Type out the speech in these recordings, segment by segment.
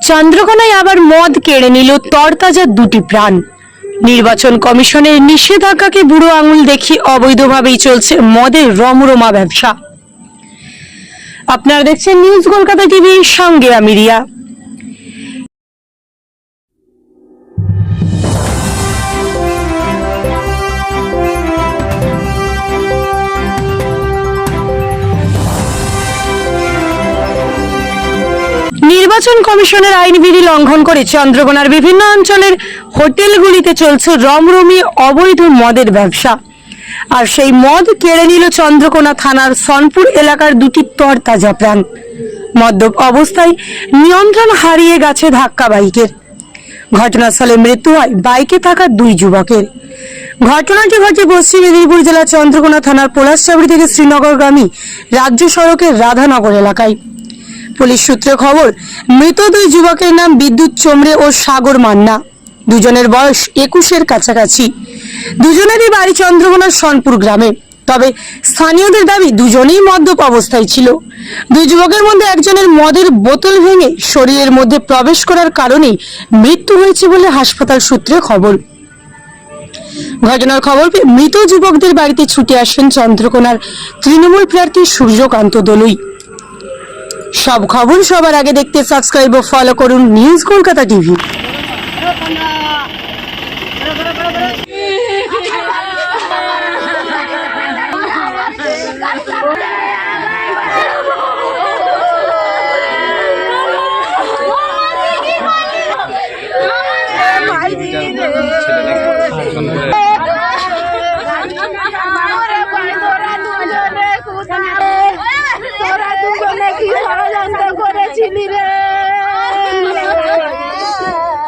চন্দ্রকোনায় আবার মদ কেড়ে নিল তরতাজা দুটি প্রাণ। নির্বাচন কমিশনের নিষেধাজ্ঞাকে বুড়ো আঙুল দেখিয়ে অবৈধভাবেই চলছে মদের রমরমা ব্যবসা। আপনারা দেখছেন নিউজ কলকাতা টিভির সঙ্গে আমি রিয়া। নির্বাচন কমিশনের আইনবিধি লঙ্ঘন করে চন্দ্রকোনার বিভিন্ন অঞ্চলের হোটেলগুলিতে চলছে রমরমি অবৈধ মদের ব্যবসা। আর সেই মদ কেড়ে নিল চন্দ্রকোনা থানার সনপুর এলাকার দুটি তরতাজা প্রাণ। মদ্যপ অবস্থায় নিয়ন্ত্রণ হারিয়ে গেছে ধাক্কা বাইকের। ঘটনাস্থলে মৃত্যু হয় বাইকে থাকা দুই যুবকের। ঘটনাটি ঘটে পশ্চিম মেদিনীপুর জেলার চন্দ্রকোনা থানার পলাশচাবড়ি থেকে শ্রীনগরগামী রাজ্য সড়কের রাধানগর এলাকায়। পুলিশ সূত্রে খবর, মৃত দুই যুবকের নাম বিদ্যুৎ চোমড়ে ও সাগর মান্না। দুজনের বয়স 21-এর কাছাকাছি। দুজনেরই বাড়ি চন্দ্রকোনার সনপুর গ্রামে। তবে স্থানীয়দের দাবি দুজনেই মদ্যপ অবস্থায় ছিল। দুই যুবকের মধ্যে একজনের মদের বোতল ভেঙে শরীরের মধ্যে প্রবেশ করার কারণে মৃত্যু হয়েছে বলে হাসপাতাল সূত্রে খবর। ঘটনার খবর পেয়ে মৃত যুবকদের বাড়িতে ছুটে আসেন চন্দ্রকোনার তৃণমূল প্রার্থী সূর্যকান্ত দলুই। সব খবর সবার আগে দেখতে সাবস্ক্রাইব ও ফলো করুন নিউজ কলকাতা টিভি।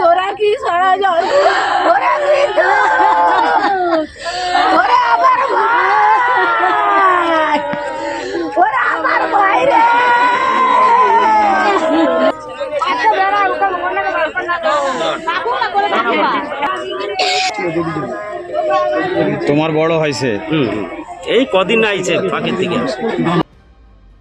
তোরা কি তোমার বড় হয়েছে? এই কদিন আইছে পাখির থেকে।